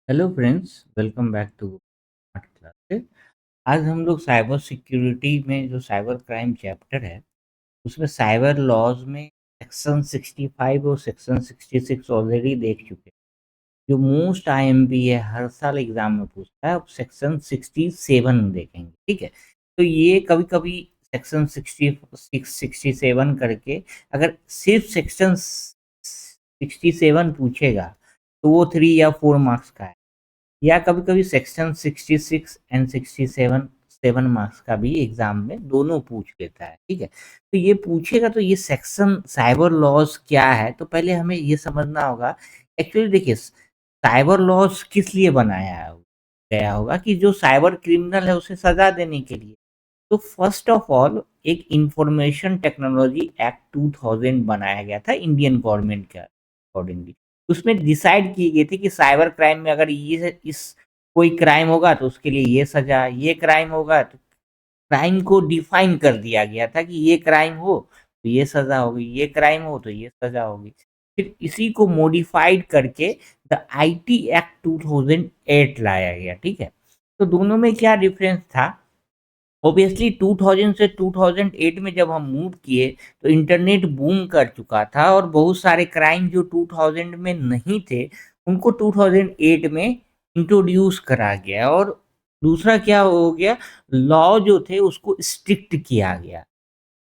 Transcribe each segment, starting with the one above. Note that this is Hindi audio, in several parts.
Hello friends, welcome back to smart classes. आज हम लोग साइबर सिक्योरिटी में जो साइबर क्राइम चैप्टर है, उसमें साइबर लॉज में सेक्शन 65 और सेक्शन 66 ऑलरेडी देख चुके हैं। जो मोस्ट आईएमपी है, हर साल एग्जाम में पूछता है। अब सेक्शन 67 देखेंगे, ठीक है। तो ये कभी कभी सेक्शन 67 करके अगर सिर्फ सेक्शन 67 पूछेगा तो वो 3 या 4 मार्क्स का है। या कभी-कभी सेक्शन 66 एंड 67 7 मार्क्स का भी एग्जाम में दोनों पूछ लेता है, ठीक है। तो ये पूछेगा तो ये सेक्शन साइबर लॉज क्या है, तो पहले हमें ये समझना होगा। एक्चुअली देखिए, साइबर लॉज किस लिए बनाया गया होगा कि जो साइबर क्रिमिनल है उसे सजा देने के लिए। तो फर्स्ट ऑफ ऑल एक इंफॉर्मेशन टेक्नोलॉजी एक्ट 2000 बनाया गया था इंडियन गवर्नमेंट के अकॉर्डिंगली। उसमें डिसाइड की गई थी कि साइबर क्राइम में अगर ये इस कोई क्राइम होगा तो उसके लिए ये सजा, ये क्राइम होगा तो क्राइम को डिफाइन कर दिया गया था कि ये क्राइम हो तो ये सजा होगी, ये क्राइम हो तो ये सजा होगी। फिर इसी को मॉडिफाइड करके द आईटी एक्ट 2008 लाया गया, ठीक है। तो दोनों में क्या डिफरेंस था? ऑब्वियसली 2000 से 2008 में जब हम मूव किए तो इंटरनेट बूम कर चुका था और बहुत सारे क्राइम जो 2000 में नहीं थे उनको 2008 में इंट्रोड्यूस करा गया। और दूसरा क्या हो गया, लॉ जो थे उसको स्ट्रिक्ट किया गया।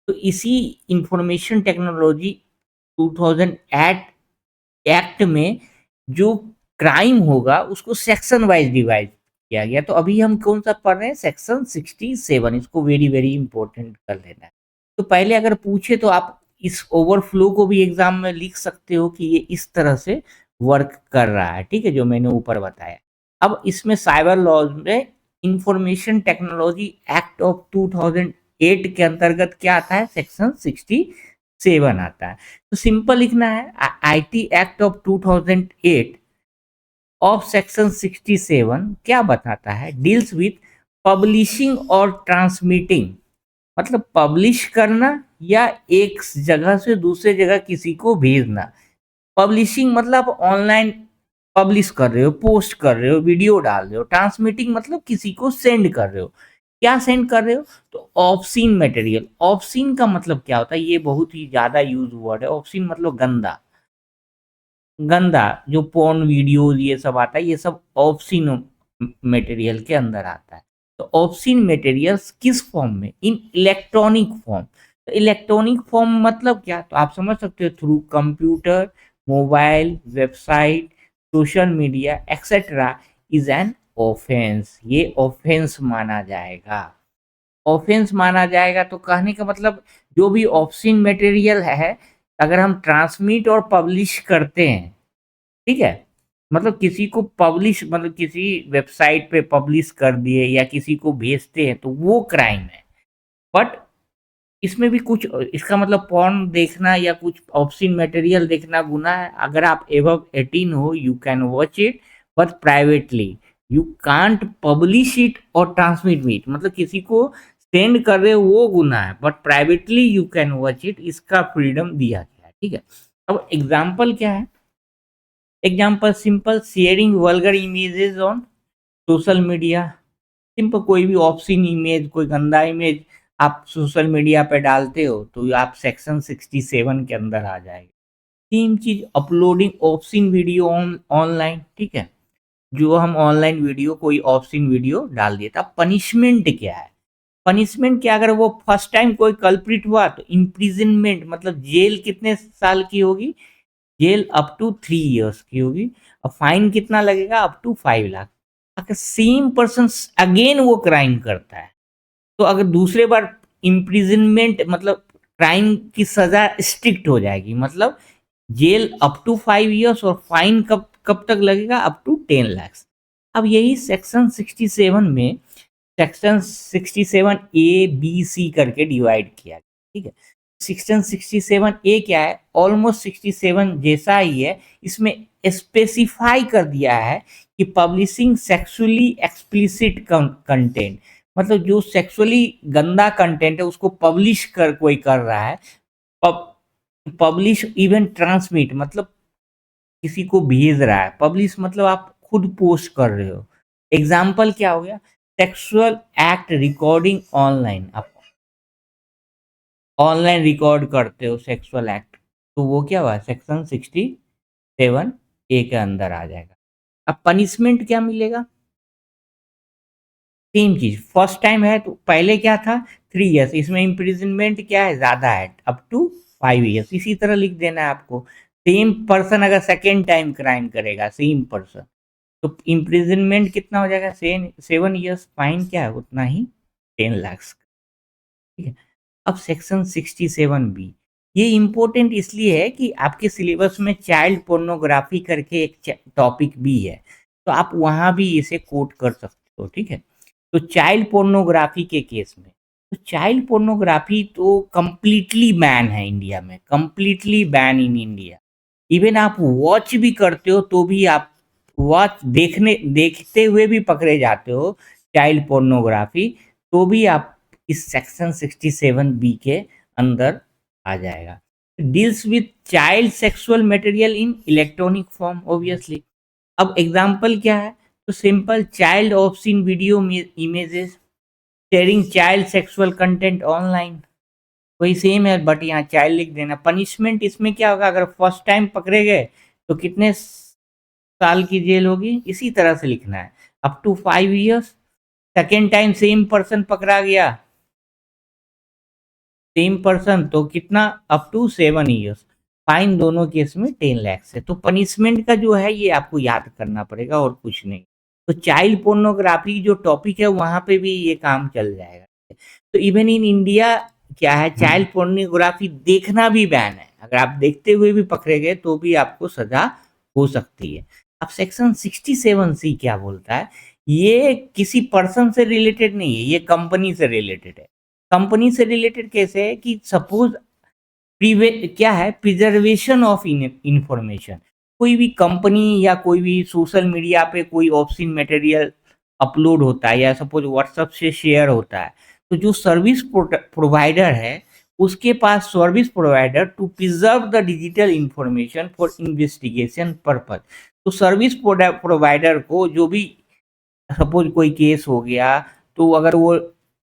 तो इसी इंफॉर्मेशन टेक्नोलॉजी 2008 एक्ट में जो क्राइम होगा उसको सेक्शन वाइज डिवाइड किया गया। तो अभी हम कौन सा पढ़ रहे हैं, सेक्शन 67। इसको वेरी वेरी इंपॉर्टेंट कर लेना है। तो पहले अगर पूछे तो आप इस ओवरफ्लो को भी एग्जाम में लिख सकते हो कि ये इस तरह से वर्क कर रहा है, ठीक है, जो मैंने ऊपर बताया। अब इसमें साइबर लॉज में इंफॉर्मेशन टेक्नोलॉजी एक्ट ऑफ 2008 के अंतर्गत क्या आता है, सेक्शन 67 आता है। तो सिंपल लिखना है, IT act of 2008 of section 67 क्या बताता है, डील्स विथ पब्लिशिंग और ट्रांसमिटिंग। मतलब पब्लिश करना या एक जगह से दूसरे जगह किसी को भेजना। पब्लिशिंग मतलब ऑनलाइन पब्लिश कर रहे हो, पोस्ट कर रहे हो, वीडियो डाल रहे हो। ट्रांसमिटिंग मतलब किसी को सेंड कर रहे हो। क्या सेंड कर रहे हो, तो ऑब्सीन मटेरियल। ऑब्सीन का मतलब क्या होता है, ये बहुत ही ज्यादा यूज वर्ड है। ऑब्सीन मतलब गंदा, गंदा जो पोर्न वीडियोज ये सब आता है, ये सब ऑब्सीन मटेरियल के अंदर आता है। तो ऑब्सीन मटेरियल्स किस फॉर्म में, इन इलेक्ट्रॉनिक फॉर्म। तो इलेक्ट्रॉनिक फॉर्म मतलब क्या, तो आप समझ सकते हो, through computer, mobile, website, social media etcetera is an offence. ये ऑफेंस माना जाएगा। ऑफेंस माना जाएगा तो कहने का मतलब जो भी ऑब्सीन मटेरियल है, अगर हम ट्रांसमिट और पब्लिश करते हैं, ठीक है, मतलब किसी को पब्लिश मतलब किसी वेबसाइट पे पब्लिश कर दिए या किसी को भेजते हैं तो वो क्राइम है। बट इसमें भी कुछ, इसका मतलब पॉर्न देखना या कुछ ऑब्ससीन मटेरियल देखना गुनाह है। अगर आप एबव 18 हो you can watch it, but privately you can't publish it और ट्रांसमिट इट। मतलब किसी को सेंड कर रहे हो वो गुनाह है, but privately you can watch it, इसका फ्रीडम दिया गया है, ठीक है। अब एग्जाम्पल क्या है, example simple, sharing vulgar images on social media. Simple कोई भी ऑब्ससीन इमेज, कोई गंदा इमेज आप सोशल मीडिया पे डालते हो तो आप सेक्शन 67 के अंदर आ जाएगा। सेम चीज अपलोडिंग ऑब्ससीन वीडियो ऑनलाइन, ठीक है। जो हम ऑनलाइन वीडियो, कोई ऑब्ससीन वीडियो डाल दिया था, पनिशमेंट क्या है, पनिशमेंट क्या, अगर वो फर्स्ट टाइम कोई कल्प्रिट हुआ तो इम्प्रिजनमेंट मतलब जेल कितने साल की होगी, जेल अप टू 3 इयर्स की होगी। और फाइन कितना लगेगा, अप टू 5 लाख। अगर सेम पर्सन अगेन वो क्राइम करता है तो अगर दूसरे बार इम्प्रिजनमेंट मतलब क्राइम की सजा स्ट्रिक्ट हो जाएगी। मतलब जेल अप टू 5 इयर्स और फाइन कब कब तक लगेगा, अप टू 10 लाख। अब यही सेक्शन 67 में सेक्शन 67A B C करके डिवाइड किया गया, ठीक है। सेक्शन 67A क्या है, ऑलमोस्ट 67 जैसा ही है। इसमें स्पेसिफाई कर दिया है कि पब्लिशिंग सेक्सुअली एक्सप्लिसिट कंटेंट, मतलब जो सेक्सुअली गंदा कंटेंट है उसको पब्लिश कर कोई कर रहा है। पब्लिश इवन ट्रांसमिट मतलब किसी को भेज रहा है। पब्लिश मतलब आप खुद पोस्ट कर रहे हो। एग्जाम्पल क्या हो गया, सेक्सुअल एक्ट रिकॉर्डिंग ऑनलाइन, आप ऑनलाइन रिकॉर्ड करते हो सेक्सुअल एक्ट, तो वो क्या हुआ, सेक्शन 67A के अंदर आ जाएगा। अब पनिशमेंट क्या मिलेगा, सेम चीज, फर्स्ट टाइम है तो पहले क्या था 3 इयर्स, इसमें इम्प्रिजनमेंट क्या है, ज्यादा है, अप टू 5 इयर्स, इसी तरह लिख देना है आपको। सेम पर्सन अगर सेकेंड टाइम क्राइम करेगा, सेम पर्सन, तो इम्प्रिजनमेंट कितना हो जाएगा, 7 इयर्स, फाइन क्या है उतना ही, 10 लाख। ठीक है। अब सेक्शन 67B, ये इम्पोर्टेंट इसलिए है कि आपके सिलेबस में चाइल्ड पोर्नोग्राफी करके एक टॉपिक भी है, तो आप वहां भी इसे कोट कर सकते हो। ठीक है। तो चाइल्ड पोर्नोग्राफी के केस में, तो चाइल्ड पोर्नोग्राफी तो कंप्लीटली बैन है इंडिया में, completely ban in India. Even आप वॉच भी करते हो तो भी आप वॉच देखते हुए भी पकड़े जाते हो चाइल्ड पोर्नोग्राफी, तो भी आप इस सेक्शन 67B के अंदर आ जाएगा। Deals with child sexual material in electronic form obviously. अब एग्जाम्पल क्या है, तो simple, child obscene video images, sharing child sexual content online, वही सेम है बट यहाँ चाइल्ड लिख देना। पनिशमेंट इसमें क्या होगा, अगर फर्स्ट टाइम पकड़े गए तो कितने साल की जेल होगी, इसी तरह से लिखना है, up to 5 years. Second time same person पकड़ा गया, सेम पर्सन, तो कितना, अप टू 7 इयर्स, फाइन दोनों केस में 10 लाख है। तो पनिशमेंट का जो है ये आपको याद करना पड़ेगा और कुछ नहीं। तो चाइल्ड पोर्नोग्राफी जो टॉपिक है वहां पे भी ये काम चल जाएगा। तो इवन इन इंडिया क्या है, चाइल्ड पोर्नोग्राफी देखना भी बैन है, अगर आप देखते हुए भी पकड़े गए तो भी आपको सजा हो सकती है। अब सेक्शन 67C क्या बोलता है, ये किसी पर्सन से रिलेटेड नहीं है, ये कंपनी से रिलेटेड है। कंपनी से रिलेटेड कैसे है कि सपोज क्या है, प्रिजर्वेशन ऑफ इंफॉर्मेशन, कोई भी कंपनी या कोई भी सोशल मीडिया पे कोई ऑब्ससीन मटेरियल अपलोड होता है या सपोज व्हाट्सएप से शेयर होता है, तो जो सर्विस प्रोवाइडर है उसके पास, service provider to preserve the digital information for investigation purpose, तो सर्विस प्रोवाइडर को जो भी सपोज कोई केस हो गया, तो अगर वो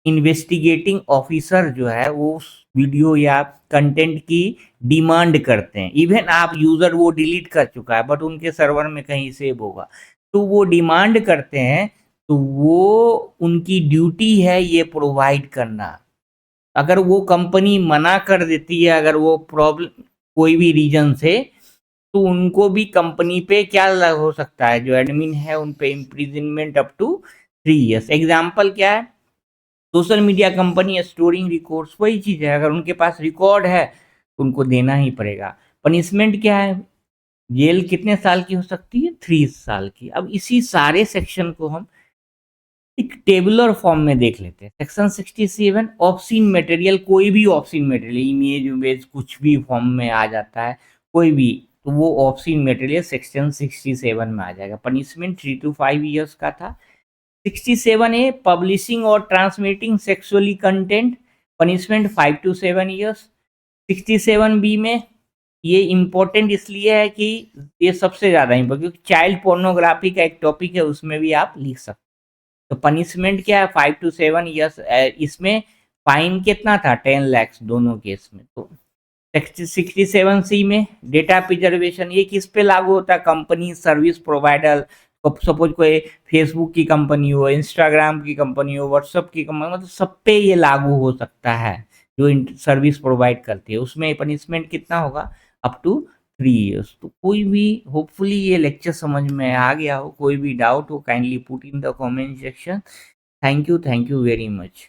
इन्वेस्टिगेटिंग ऑफिसर जो है वो उस वीडियो या कंटेंट की डिमांड करते हैं, इवन आप यूजर वो डिलीट कर चुका है बट उनके सर्वर में कहीं सेव होगा, तो वो डिमांड करते हैं, तो वो उनकी ड्यूटी है ये प्रोवाइड करना। अगर वो कंपनी मना कर देती है, अगर वो प्रॉब्लम कोई भी रीजन से, तो उनको भी कंपनी पे क्या हो सकता है, जो एडमिन है उन पे imprisonment up to 3 years. Example क्या है, social media company storing records, वही चीज है, अगर उनके पास रिकॉर्ड है तो उनको देना ही पड़ेगा। पनिशमेंट क्या है, जेल कितने साल की हो सकती है, 3 साल की। अब इसी सारे सेक्शन को हम एक टेबुलर फॉर्म में देख लेते हैं। सेक्शन 67 ऑब्ससीन मटेरियल, कोई भी ऑब्ससीन मटेरियल, इमेज इमेज कुछ भी फॉर्म में आ जाता है, कोई भी, तो वो ऑब्ससीन मटेरियल सेक्शन 67 में आ जाएगा। पनिशमेंट 3 to 5 इयर्स का था। 67A पब्लिशिंग और transmitting sexually content, punishment 5 to 7 years. 67B में ये इम्पोर्टेंट इसलिए है कि ये सबसे ज्यादा इम्पोर्टेंट, क्योंकि चाइल्ड पोर्नोग्राफी का एक टॉपिक है, उसमें भी आप लिख सकते। तो पनिशमेंट क्या है, 5 to 7 इयर्स। इसमें फाइन कितना था, 10 लाख दोनों केस में। तो 67C में डेटा प्रिजर्वेशन, ये किस पे लागू होता है, कंपनी, सर्विस प्रोवाइडर, सपोज कोई फेसबुक की कंपनी हो, इंस्टाग्राम की कंपनी हो, व्हाट्सएप की कंपनी, मतलब सब पे ये लागू हो सकता है जो सर्विस प्रोवाइड करती है। उसमें पनिशमेंट कितना होगा, अप टू 3 इयर्स। तो कोई भी, होपफुली ये लेक्चर समझ में आ गया हो, कोई भी डाउट हो kindly put in the comment section. Thank you very much.